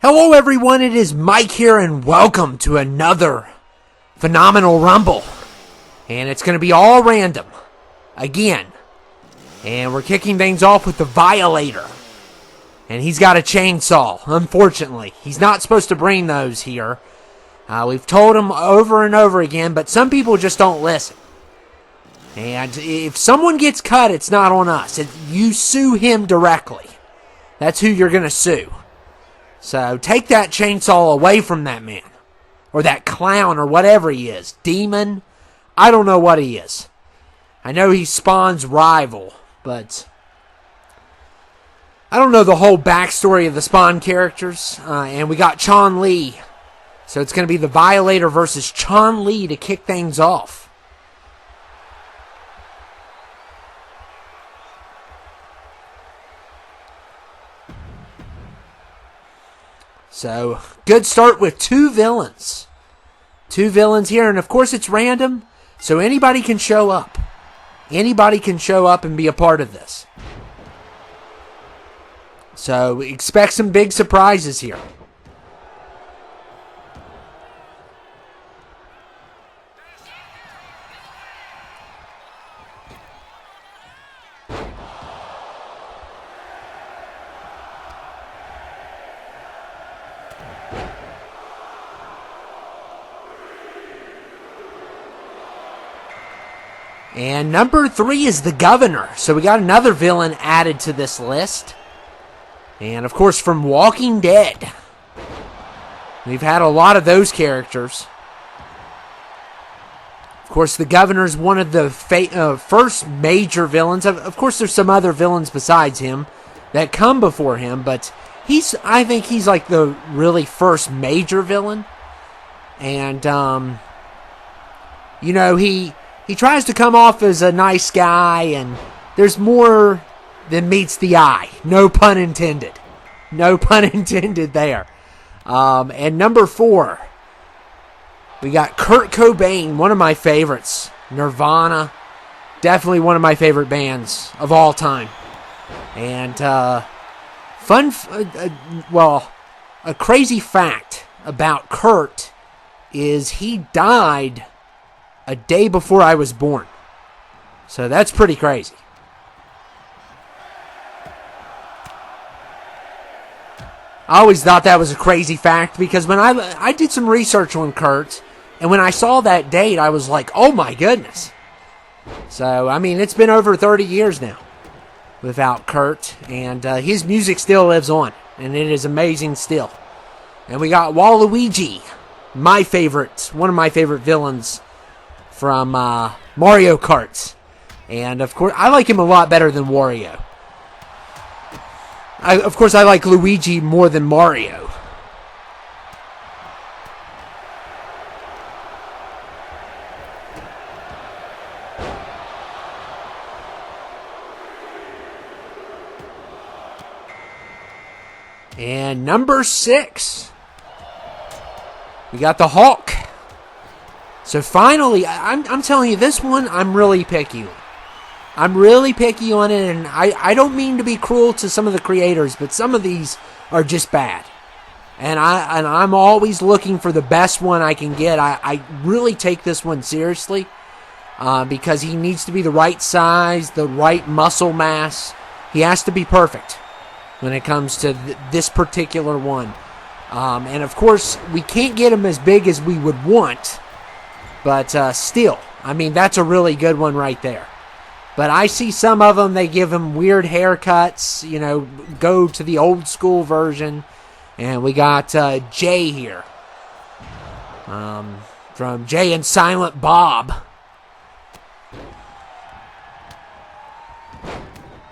Hello everyone, it is Mike here and welcome to another phenomenal Rumble. And it's going to be all random. Again. And we're kicking things off with the Violator. And he's got a chainsaw, unfortunately. He's not supposed to bring those here. We've told him over and over again, but some people just don't listen. And if someone gets cut, it's not on us. You sue him directly. That's who you're going to sue. So take that chainsaw away from that man. Or that clown or whatever he is. Demon. I don't know what he is. I know he spawns rival. But I don't know the whole backstory of the Spawn characters. And we got Chun-Li. So it's going to be the Violator versus Chun-Li to kick things off. So, good start with two villains. Two villains here, and of course it's random, so anybody can show up. Anybody can show up and be a part of this. So, expect some big surprises here. And number 3 is the Governor. So we got another villain added to this list. And of course from Walking Dead. We've had a lot of those characters. Of course the Governor's one of the first major villains. Of course there's some other villains besides him that come before him. But I think he's like the really first major villain. And, he tries to come off as a nice guy, and there's more than meets the eye. No pun intended. No pun intended there. And number 4, we got Kurt Cobain, one of my favorites. Nirvana, definitely one of my favorite bands of all time. And a crazy fact about Kurt is he died a day before I was born. So that's pretty crazy. I always thought that was a crazy fact because when I did some research on Kurt, and when I saw that date, I was like, oh my goodness. So, I mean, it's been over 30 years now without Kurt, and his music still lives on, and it is amazing still. And we got Waluigi, one of my favorite villains from Mario Kart. And, of course, I like him a lot better than Wario. Of course, I like Luigi more than Mario. And number 6, we got the Hulk. So finally, I'm telling you, this one I'm really picky on. I'm really picky on it, and I don't mean to be cruel to some of the creators, but some of these are just bad. And I'm always looking for the best one I can get. I really take this one seriously because he needs to be the right size, the right muscle mass. He has to be perfect when it comes to this particular one. And of course, we can't get him as big as we would want. But still, I mean, that's a really good one right there. But I see some of them, they give them weird haircuts, go to the old school version. And we got Jay here. From Jay and Silent Bob.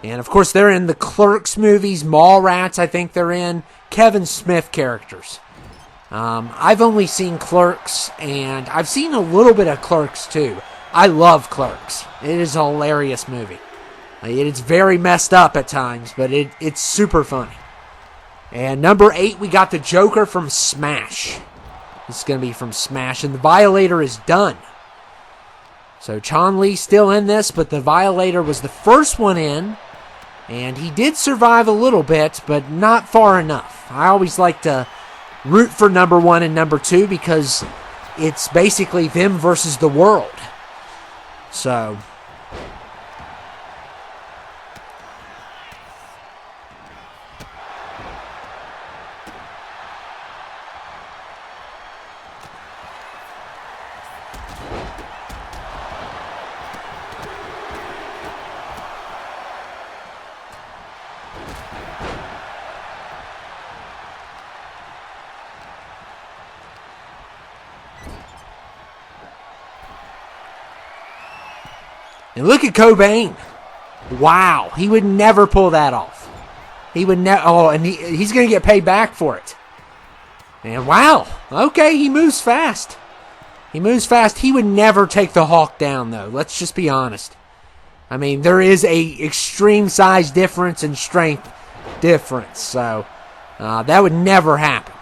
And of course, they're in the Clerks movies, Mallrats, I think they're in. Kevin Smith characters. I've only seen Clerks, and I've seen a little bit of Clerks too. I love Clerks. It is a hilarious movie. It's very messed up at times, but it's super funny. And number 8, we got the Joker from Smash. This is going to be from Smash, and the Violator is done. So Chun-Li's still in this, but the Violator was the first one in. And he did survive a little bit, but not far enough. I always like to root for number 1 and number 2 because it's basically them versus the world. So and look at Cobain. Wow. He would never pull that off. He would never. Oh, and he's going to get paid back for it. And wow. Okay, he moves fast. He moves fast. He would never take the Hawk down, though. Let's just be honest. I mean, there is a extreme size difference and strength difference. So, that would never happen.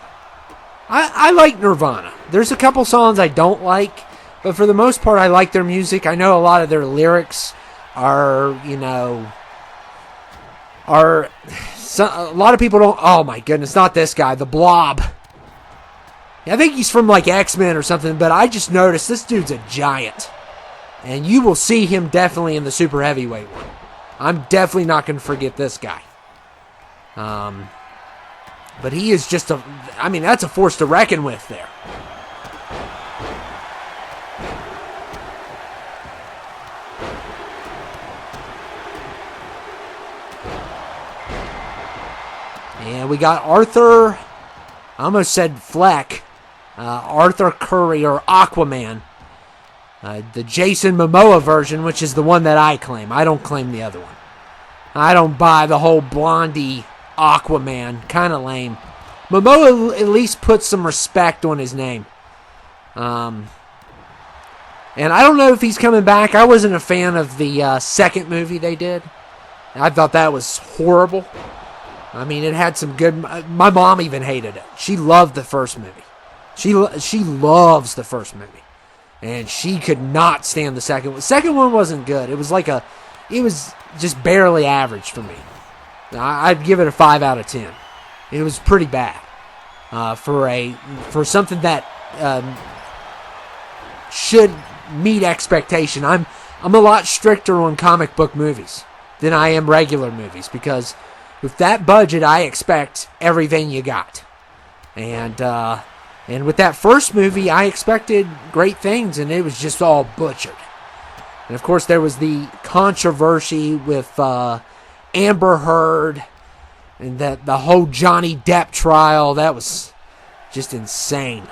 I like Nirvana. There's a couple songs I don't like. But for the most part, I like their music. I know a lot of their lyrics are, a lot of people don't, oh my goodness, not this guy, the Blob. I think he's from like X-Men or something, but I just noticed this dude's a giant. And you will see him definitely in the super heavyweight one. I'm definitely not going to forget this guy. But he is just that's a force to reckon with there. And we got Arthur, I almost said Fleck, Arthur Curry or Aquaman. The Jason Momoa version, which is the one that I claim. I don't claim the other one. I don't buy the whole blondie Aquaman. Kind of lame. Momoa at least puts some respect on his name. And I don't know if he's coming back. I wasn't a fan of the second movie they did. I thought that was horrible. I mean, it had some good... My mom even hated it. She loved the first movie. She loves the first movie. And she could not stand the second one. The second one wasn't good. It was just barely average for me. I'd give it a 5 out of 10. It was pretty bad. For something that should meet expectation. I'm a lot stricter on comic book movies than I am regular movies because... with that budget, I expect everything you got. And with that first movie, I expected great things, and it was just all butchered. And, of course, there was the controversy with Amber Heard and the whole Johnny Depp trial. That was just insane.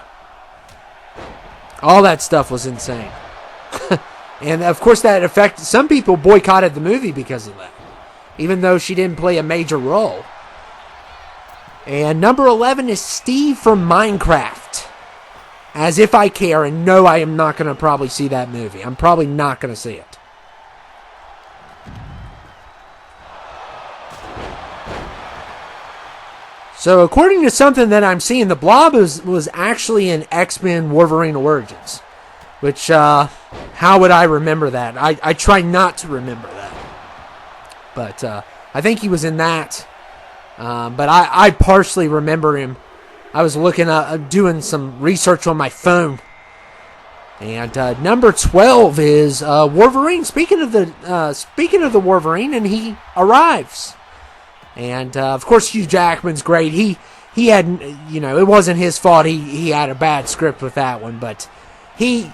All that stuff was insane. And, of course, that affected... some people boycotted the movie because of that. Even though she didn't play a major role. And number 11 is Steve from Minecraft. As if I care, and no, I am not going to probably see that movie. I'm probably not going to see it. So, according to something that I'm seeing, the Blob was actually in X-Men Wolverine Origins. Which, how would I remember that? I try not to remember that. But I think he was in that. But I partially remember him. I was doing some research on my phone. And number 12 is Wolverine. Speaking of the Wolverine, and he arrives. And of course, Hugh Jackman's great. He had, it wasn't his fault. He had a bad script with that one, but he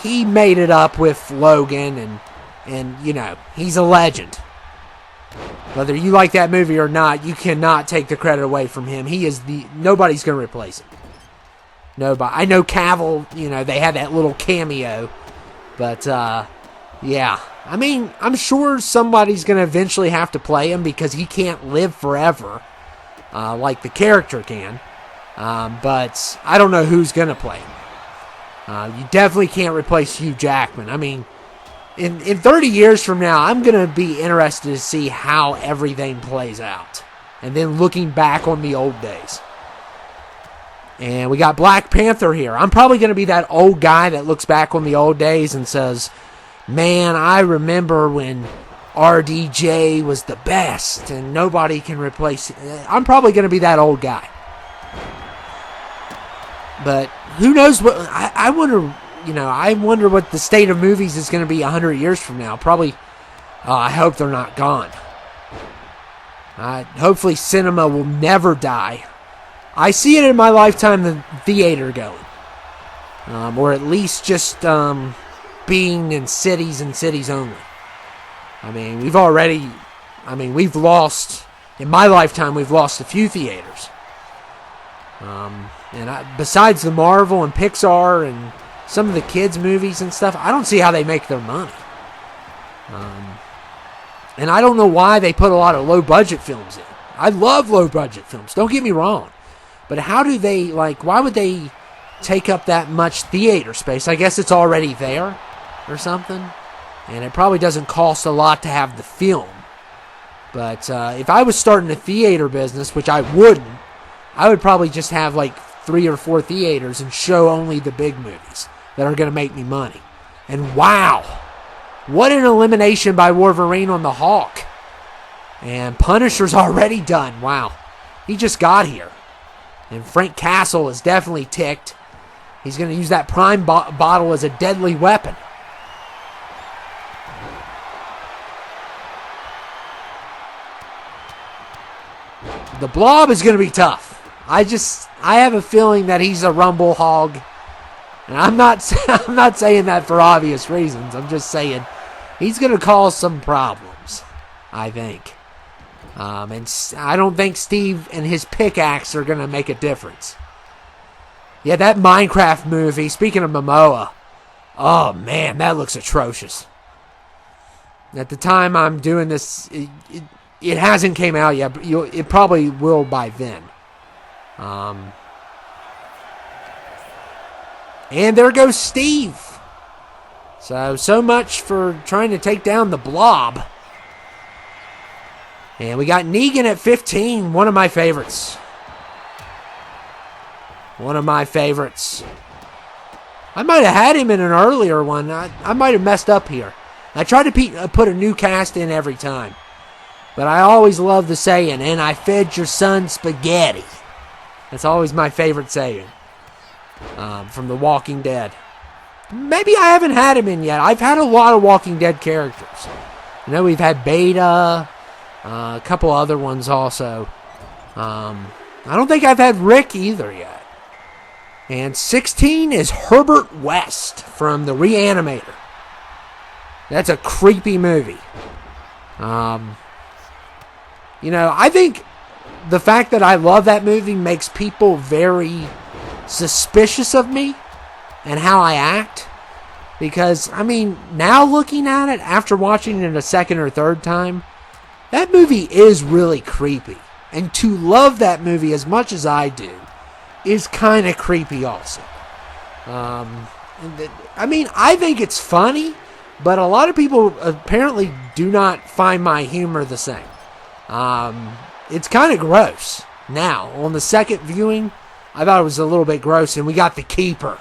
made it up with Logan, and he's a legend. Whether you like that movie or not, you cannot take the credit away from him. He is nobody's going to replace him. Nobody. I know Cavill, they had that little cameo. But, yeah. I mean, I'm sure somebody's going to eventually have to play him because he can't live forever like the character can. But I don't know who's going to play him. You definitely can't replace Hugh Jackman. I mean... In 30 years from now, I'm going to be interested to see how everything plays out. And then looking back on the old days. And we got Black Panther here. I'm probably going to be that old guy that looks back on the old days and says, man, I remember when RDJ was the best and nobody can replace it. I'm probably going to be that old guy. But who knows what... I wonder... I wonder what the state of movies is going to be 100 years from now. Probably... I hope they're not gone. Hopefully cinema will never die. I see it in my lifetime, the theater going. Or at least just being in cities and cities only. We've lost... In my lifetime, we've lost a few theaters. Besides the Marvel and Pixar and some of the kids' movies and stuff, I don't see how they make their money. And I don't know why they put a lot of low-budget films in. I love low-budget films, don't get me wrong. But how do they, why would they take up that much theater space? I guess it's already there or something. And it probably doesn't cost a lot to have the film. But if I was starting a theater business, which I wouldn't, I would probably just have 3 or 4 theaters and show only the big movies that are going to make me money. And wow, what an elimination by Wolverine on the Hawk. And Punisher's already done. Wow, he just got here. And Frank Castle is definitely ticked. He's going to use that Prime bottle as a deadly weapon. The Blob is going to be tough. I have a feeling that he's a rumble hog. And I'm not saying that for obvious reasons. I'm just saying he's going to cause some problems, I think. And I don't think Steve and his pickaxe are going to make a difference. Yeah, that Minecraft movie, speaking of Momoa, oh man, that looks atrocious. At the time I'm doing this, it hasn't came out yet, but it probably will by then. And there goes Steve. So much for trying to take down the Blob. And we got Negan at 15, one of my favorites. One of my favorites. I might have had him in an earlier one. I might have messed up here. I try to put a new cast in every time. But I always love the saying, and I fed your son spaghetti. That's always my favorite saying. From The Walking Dead. Maybe I haven't had him in yet. I've had a lot of Walking Dead characters. I know we've had Beta, a couple other ones also. I don't think I've had Rick either yet. And 16 is Herbert West from The Reanimator. That's a creepy movie. I think the fact that I love that movie makes people very suspicious of me and how I act. Because, now looking at it, after watching it a second or third time, that movie is really creepy. And to love that movie as much as I do is kind of creepy also. I think it's funny, but a lot of people apparently do not find my humor the same. It's kind of gross. Now, on the second viewing, I thought it was a little bit gross, and we got the Keeper.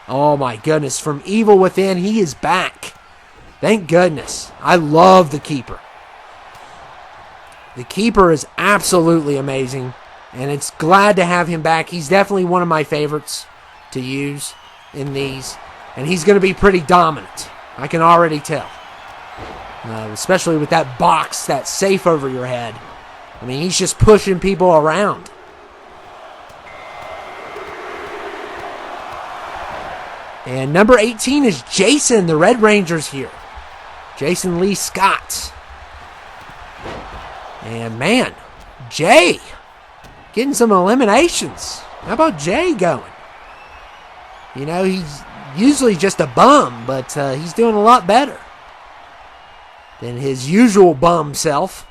Oh my goodness, from Evil Within, he is back. Thank goodness. I love the Keeper. The Keeper is absolutely amazing, and it's glad to have him back. He's definitely one of my favorites to use in these, and he's going to be pretty dominant. I can already tell. Especially with that box, that safe over your head. He's just pushing people around. And number 18 is Jason, the Red Ranger's here. Jason Lee Scott. And man, Jay getting some eliminations. How about Jay going? He's usually just a bum, but he's doing a lot better than his usual bum self.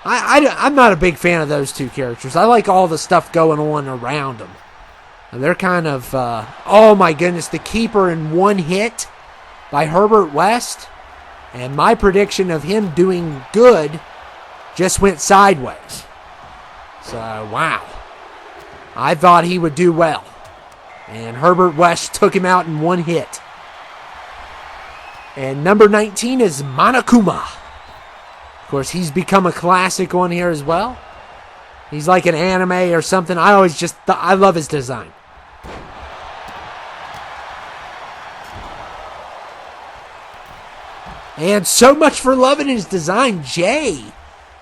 I'm not a big fan of those two characters. I like all the stuff going on around them. They're kind of, oh my goodness, the Keeper in one hit by Herbert West. And my prediction of him doing good just went sideways. So, wow. I thought he would do well. And Herbert West took him out in one hit. And number 19 is Monokuma. Of course, he's become a classic on here as well. He's like an anime or something. I love his design. And so much for loving his design. Jay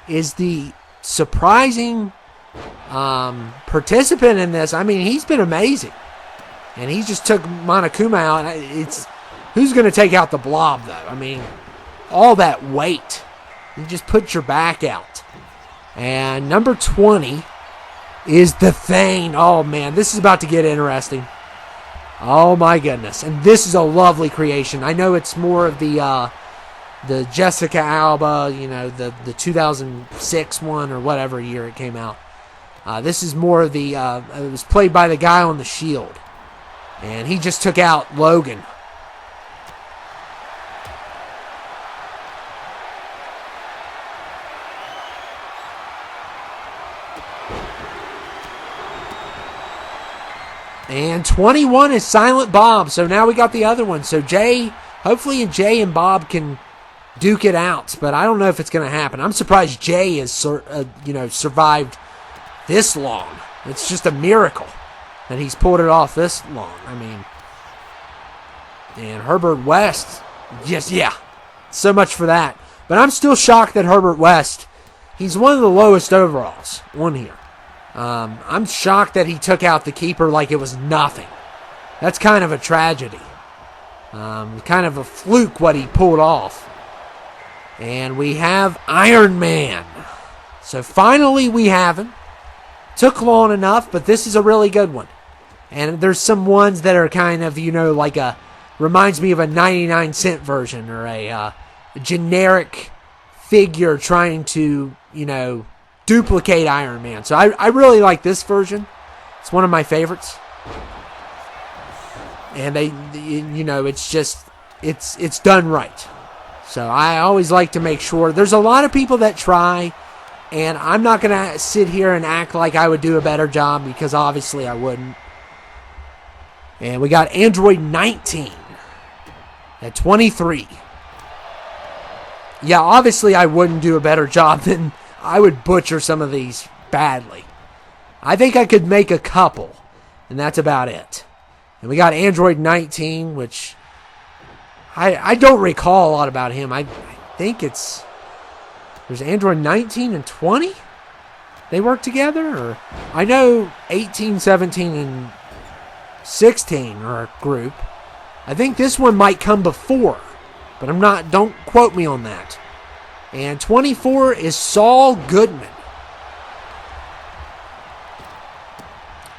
is the surprising participant in this. I mean, he's been amazing. And he just took Monokuma out. It's who's going to take out the Blob, though? I mean, all that weight. You just put your back out. And number 20 is the Thane. Oh, man, this is about to get interesting. Oh, my goodness. And this is a lovely creation. I know it's more of the Jessica Alba, the 2006 one or whatever year it came out. This is more of the, it was played by the guy on the Shield. And he just took out Logan. And 21 is Silent Bob. So now we got the other one. So hopefully Jay and Bob can duke it out. But I don't know if it's going to happen. I'm surprised Jay has survived this long. It's just a miracle that he's pulled it off this long. I mean, and Herbert West, so much for that. But I'm still shocked that Herbert West, he's one of the lowest overalls on here. I'm shocked that he took out the keeper like it was nothing. That's kind of a tragedy. Kind of a fluke what he pulled off. And we have Iron Man. So finally we have him. Took long enough, but this is a really good one. And there's some ones that are kind of, reminds me of a 99-cent version or a generic figure trying to, duplicate Iron Man. So I really like this version. It's one of my favorites. And it's done right. So I always like to make sure. There's a lot of people that try, and I'm not going to sit here and act like I would do a better job because obviously I wouldn't. And we got Android 19 at 23. Yeah, obviously I wouldn't do a better job than I would butcher some of these badly. I think I could make a couple, and that's about it. And we got Android 19, which I don't recall a lot about him. I think there's Android 19 and 20? They work together? Or I know 18, 17, and 16 are a group. I think this one might come before, but don't quote me on that. And 24 is Saul Goodman.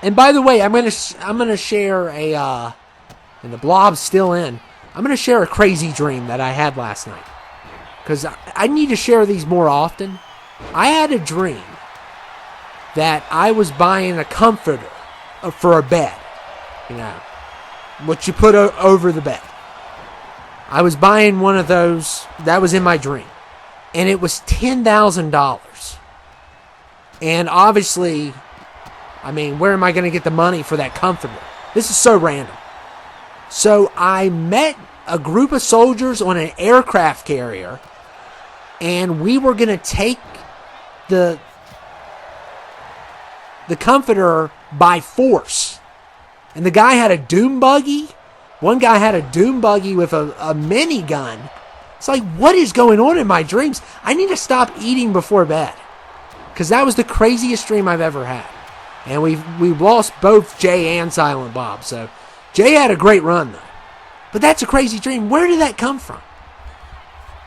And by the way, I'm gonna share and the Blob's still in. I'm gonna share a crazy dream that I had last night, because I need to share these more often. I had a dream that I was buying a comforter for a bed, what you put over the bed. I was buying one of those. That was in my dream. And it was $10,000. And obviously, I mean, where am I going to get the money for that comforter? This is so random. So I met a group of soldiers on an aircraft carrier, and we were going to take the comforter by force. And the guy had a doom buggy. One guy had a doom buggy with a minigun. It's like, what is going on in my dreams? I need to stop eating before bed, because that was the craziest dream I've ever had. And we lost both Jay and Silent Bob. So Jay had a great run, though. But that's a crazy dream. Where did that come from?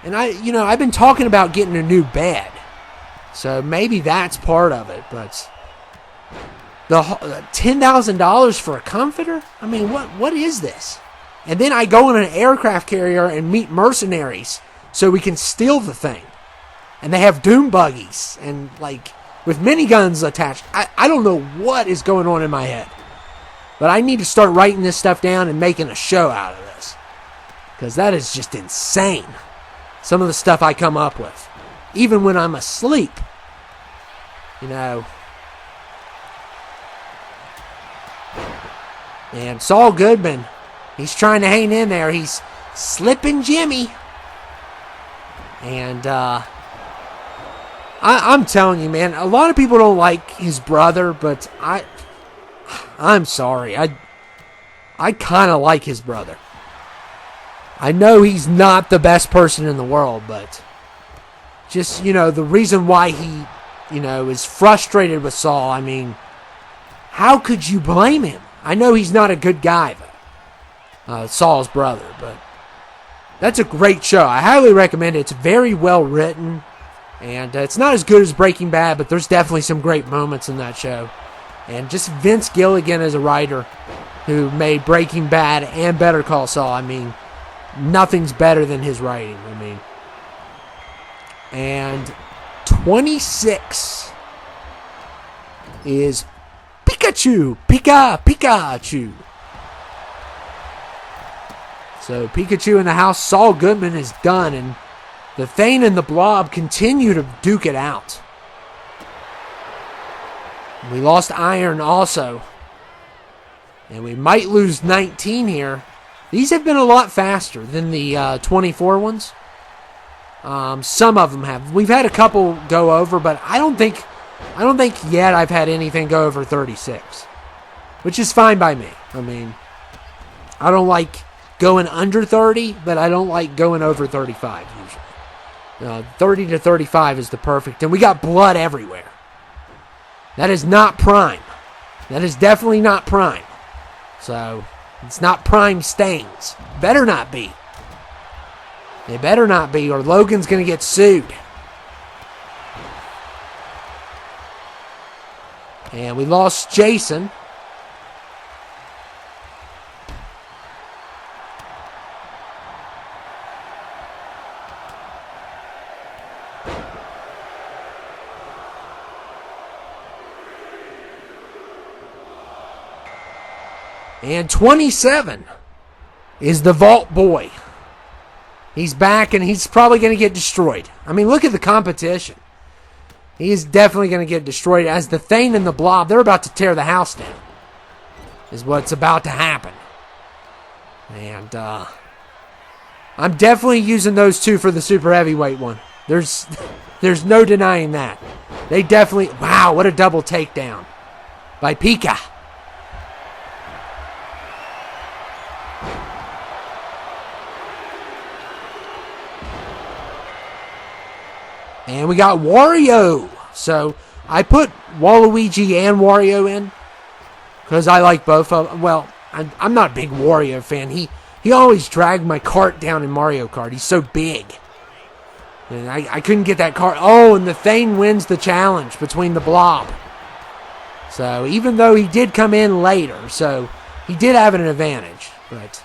And I've been talking about getting a new bed. So maybe that's part of it. But the $10,000 for a comforter? I mean, what is this? And then I go on an aircraft carrier and meet mercenaries so we can steal the thing. And they have doom buggies and with miniguns attached. I don't know what is going on in my head. But I need to start writing this stuff down and making a show out of this, because that is just insane. Some of the stuff I come up with. Even when I'm asleep. And Saul Goodman, he's trying to hang in there. He's slipping Jimmy. And I'm telling you, man, a lot of people don't like his brother, but I'm sorry. I kind of like his brother. I know he's not the best person in the world, but just, the reason why he, is frustrated with Saul, I mean, how could you blame him? I know he's not a good guy, though. Saul's brother, but that's a great show. I highly recommend it. It's very well written, and it's not as good as Breaking Bad, but there's definitely some great moments in that show. And just Vince Gilligan as a writer who made Breaking Bad and Better Call Saul. I mean, nothing's better than his writing. I mean, and 26 is Pikachu. Pikachu. So Pikachu in the house. Saul Goodman is done, and the Thane and the Blob continue to duke it out. We lost Iron also. And we might lose 19 here. These have been a lot faster than the 24 ones. Some of them have. We've had a couple go over, but I don't think yet I've had anything go over 36. Which is fine by me. I mean, I don't like going under 30, but I don't like going over 35 usually. 30 to 35 is the perfect. And we got blood everywhere. That is not prime. That is definitely not prime. So, it's not prime stains. Better not be. They better not be, or Logan's going to get sued. And we lost Jason. And 27 is the Vault Boy. He's back, and he's probably going to get destroyed. I mean, look at the competition. He is definitely going to get destroyed. As the Thane and the Blob, they're about to tear the house down. Is what's about to happen. And I'm definitely using those two for the super heavyweight one. There's no denying that. They definitely... Wow, what a double takedown by Pika. And we got Wario. So I put Waluigi and Wario in because I like both of them. Well, I'm not a big Wario fan. He always dragged my cart down in Mario Kart. He's so big. And I couldn't get that cart. Oh, and the Thane wins the challenge between the Blob. So even though he did come in later, so he did have an advantage. But...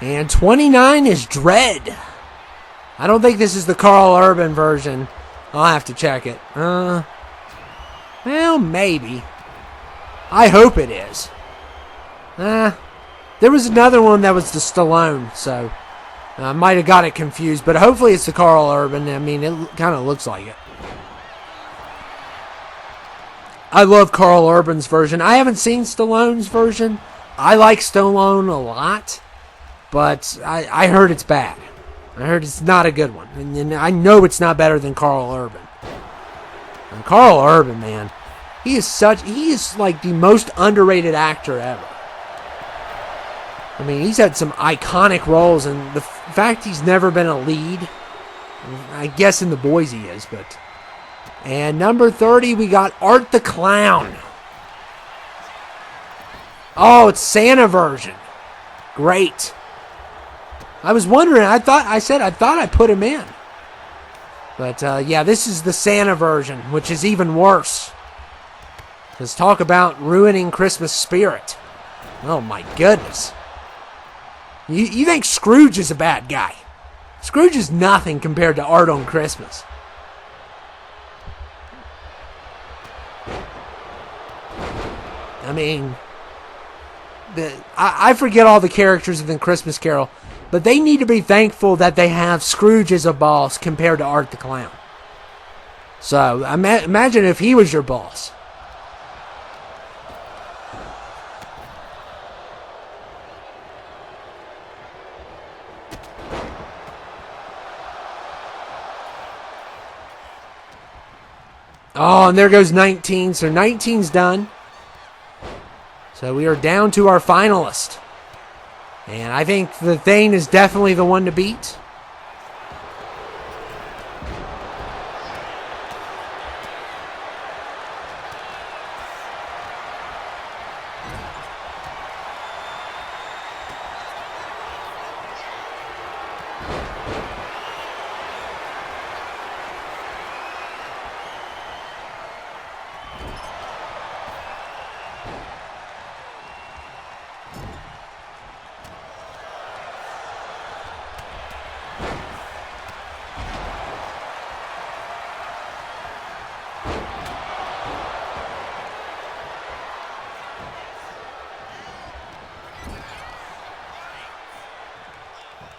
And 29 is Dread. I don't think this is the Carl Urban version. I'll have to check it. Well, maybe. I hope it is. There was another one that was the Stallone, so I might have got it confused. But hopefully it's the Carl Urban. I mean, it kind of looks like it. I love Carl Urban's version. I haven't seen Stallone's version. I like Stallone a lot. But I heard it's bad. I heard it's not a good one. And I know it's not better than Carl Urban. And Carl Urban, man, he is like the most underrated actor ever. I mean, he's had some iconic roles, and the fact he's never been a lead, I guess in The Boys he is, but... And number 30, we got Art the Clown. Oh, it's Santa version. Great. I was wondering, I thought I put him in. But, yeah, this is the Santa version, which is even worse. Let's talk about ruining Christmas spirit. Oh, my goodness. You think Scrooge is a bad guy. Scrooge is nothing compared to Art on Christmas. I mean, I forget all the characters within Christmas Carol. But they need to be thankful that they have Scrooge as a boss compared to Art the Clown. So, imagine if he was your boss. Oh, and there goes 19. So 19's done. So we are down to our finalist. And I think the Thane is definitely the one to beat.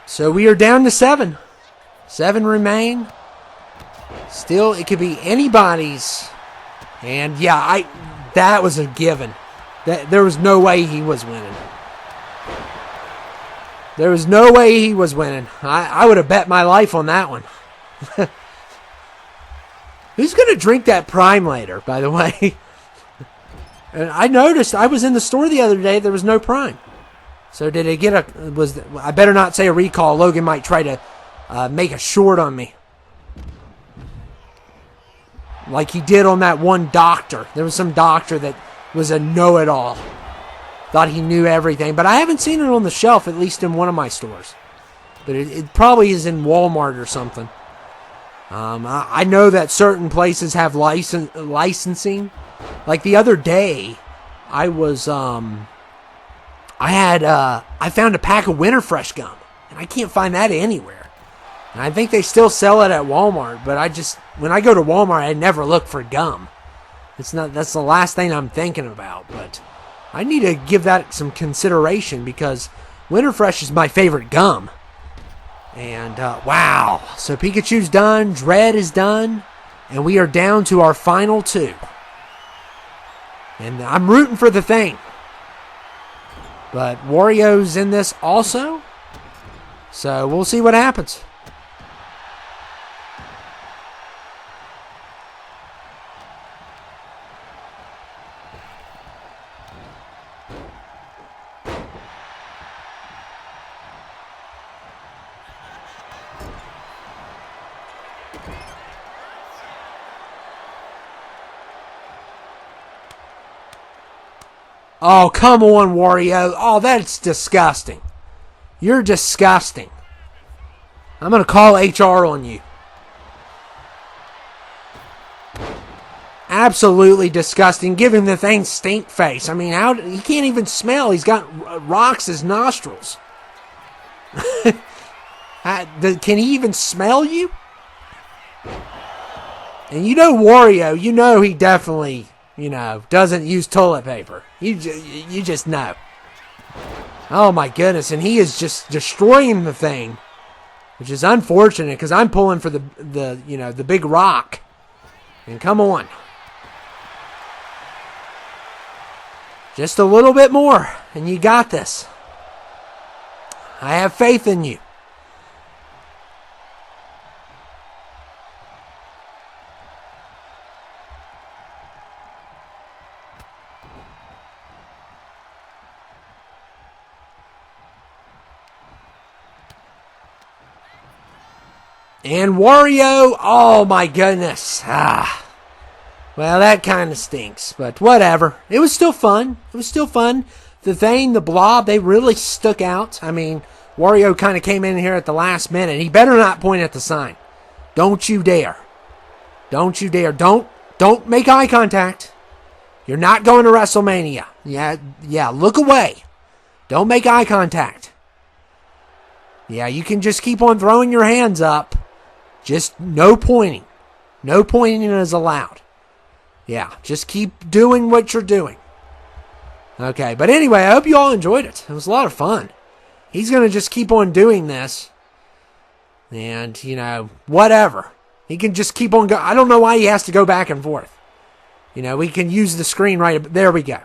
So we are down to 7. 7 remain. Still, it could be anybody's. And yeah, that was a given. There was no way he was winning. There was no way he was winning. I would have bet my life on that one. Who's going to drink that Prime later, by the way? And I noticed, I was in the store the other day, there was no Prime. So did it get I better not say a recall. Logan might try to make a short on me. Like he did on that one doctor. There was some doctor that was a know-it-all. Thought he knew everything. But I haven't seen it on the shelf, at least in one of my stores. But it probably is in Walmart or something. I know that certain places have licensing. Like the other day, I was... I found a pack of Winter Fresh gum, and I can't find that anywhere. And I think they still sell it at Walmart, but when I go to Walmart, I never look for gum. That's the last thing I'm thinking about, but I need to give that some consideration because Winter Fresh is my favorite gum. And, wow. So Pikachu's done, Dread is done, and we are down to our final 2. And I'm rooting for the Thing. But Wario's in this also. So we'll see what happens. Oh, come on, Wario. Oh, that's disgusting. You're disgusting. I'm going to call HR on you. Absolutely disgusting. Give him the Thing stink face. I mean, he can't even smell. He's got rocks as nostrils. Can he even smell you? And you know Wario, you know he definitely... doesn't use toilet paper. You just know. Oh my goodness, and he is just destroying the Thing, which is unfortunate because I'm pulling for the big rock. And come on. Just a little bit more, and you got this. I have faith in you. And Wario, oh my goodness. Well, that kind of stinks, but whatever. It was still fun. The Thing, the Blob, they really stuck out. I mean, Wario kind of came in here at the last minute. He better not point at the sign. Don't you dare. Don't you dare. Don't make eye contact. You're not going to WrestleMania. Yeah, look away. Don't make eye contact. Yeah, you can just keep on throwing your hands up. Just no pointing. No pointing is allowed. Yeah, just keep doing what you're doing. Okay, but anyway, I hope you all enjoyed it. It was a lot of fun. He's going to just keep on doing this. And, whatever. He can just keep on going. I don't know why he has to go back and forth. We can use the screen right. There we go.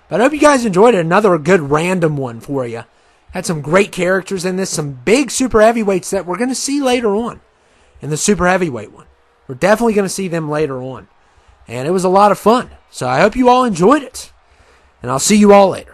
But I hope you guys enjoyed it. Another good random one for you. Had some great characters in this. Some big super heavyweights that we're going to see later on. In the super heavyweight one. We're definitely going to see them later on. And it was a lot of fun. So I hope you all enjoyed it. And I'll see you all later.